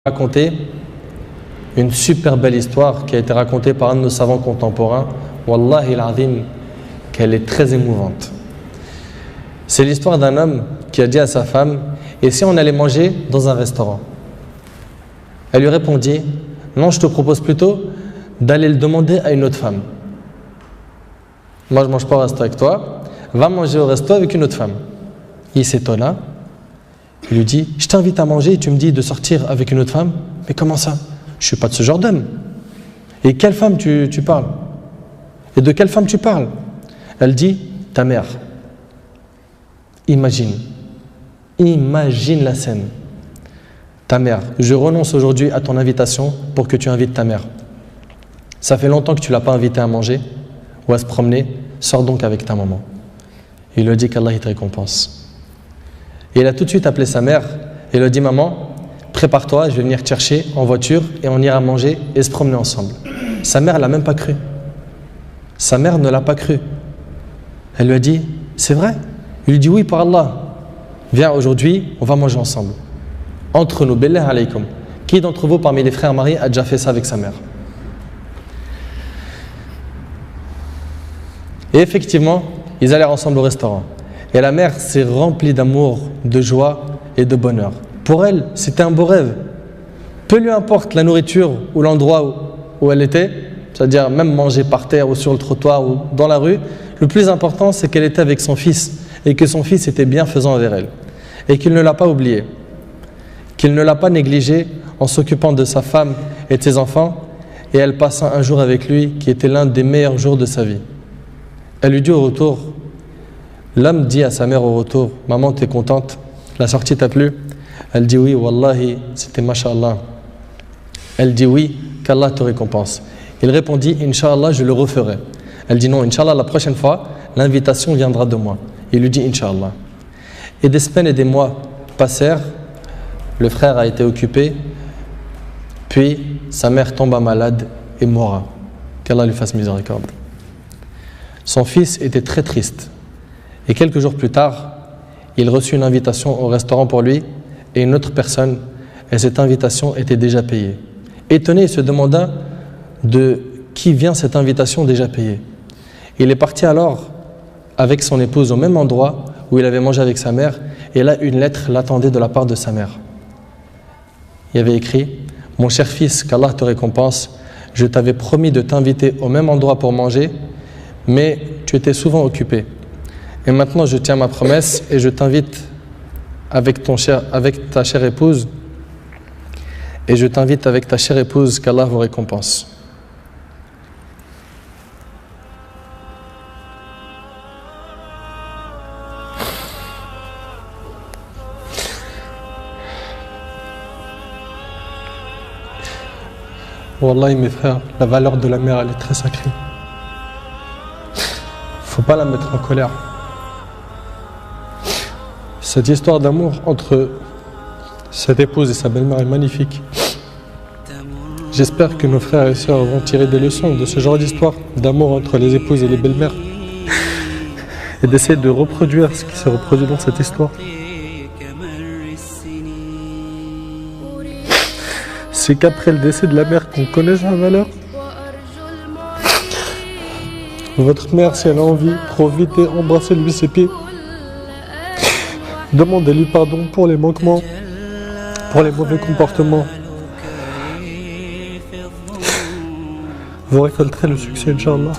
Raconter une super belle histoire qui a été racontée par un de nos savants contemporains. Wallahi al-azim, qu'elle est très émouvante. C'est l'histoire d'un homme qui a dit à sa femme: et si on allait manger dans un restaurant? Elle lui répondit: non, je te propose plutôt d'aller le demander à une autre femme. Moi je ne mange pas au resto avec toi, va manger au resto avec une autre femme. Il s'étonna. Il lui dit: je t'invite à manger et tu me dis de sortir avec une autre femme? Mais comment ça? Je ne suis pas de ce genre d'homme. Et quelle femme tu parles? Et de quelle femme tu parles? Elle dit: ta mère. Imagine la scène. Ta mère, je renonce aujourd'hui à ton invitation pour que tu invites ta mère. Ça fait longtemps que tu ne l'as pas invitée à manger ou à se promener, sors donc avec ta maman. Il lui a dit qu'Allah te récompense. Et il a tout de suite appelé sa mère et il lui a dit: maman, prépare-toi, je vais venir te chercher en voiture et on ira manger et se promener ensemble. Sa mère ne l'a même pas cru. Sa mère ne l'a pas cru. Elle lui a dit: c'est vrai? Il lui dit: oui, par Allah. Viens, aujourd'hui, on va manger ensemble. Entre nous, billah alaykum. Qui d'entre vous, parmi les frères mariés, a déjà fait ça avec sa mère? Et effectivement, ils allèrent ensemble au restaurant. Et la mère s'est remplie d'amour, de joie et de bonheur. Pour elle, c'était un beau rêve. Peu lui importe la nourriture ou l'endroit où elle était, c'est-à-dire même manger par terre ou sur le trottoir ou dans la rue, le plus important, c'est qu'elle était avec son fils et que son fils était bienfaisant envers elle. Et qu'il ne l'a pas oublié, qu'il ne l'a pas négligé en s'occupant de sa femme et de ses enfants. Et elle passa un jour avec lui qui était l'un des meilleurs jours de sa vie. Elle lui dit au retour, l'homme dit à sa mère au retour: maman, tu es contente? La sortie t'a plu? Elle dit: oui, wallahi, c'était mashallah. Elle dit: oui, qu'Allah te récompense. Il répondit: Inch'Allah, je le referai. Elle dit: non, Inch'Allah, la prochaine fois, l'invitation viendra de moi. Il lui dit: Inch'Allah. Et des semaines et des mois passèrent, le frère a été occupé, puis sa mère tomba malade et mourra. Qu'Allah lui fasse miséricorde. Son fils était très triste. Et quelques jours plus tard, il reçut une invitation au restaurant pour lui et une autre personne, et cette invitation était déjà payée. Étonné, il se demanda de qui vient cette invitation déjà payée. Il est parti alors avec son épouse au même endroit où il avait mangé avec sa mère, et là une lettre l'attendait de la part de sa mère. Il y avait écrit: mon cher fils, qu'Allah te récompense, je t'avais promis de t'inviter au même endroit pour manger, mais tu étais souvent occupé. Et maintenant je tiens ma promesse et je t'invite avec ta chère épouse, et je t'invite avec ta chère épouse, qu'Allah vous récompense. Wallahi mes frères, la valeur de la mère, elle est très sacrée. Faut pas la mettre en colère. Cette histoire d'amour entre cette épouse et sa belle-mère est magnifique. J'espère que nos frères et sœurs vont tirer des leçons de ce genre d'histoire d'amour entre les épouses et les belles-mères et d'essayer de reproduire ce qui se reproduit dans cette histoire. C'est qu'après le décès de la mère qu'on connaît sa valeur. Votre mère, si elle a envie, profitez, embrassez-lui ses pieds. Demandez-lui pardon pour les manquements, pour les mauvais comportements. Vous récolterez le succès, Inch'Allah.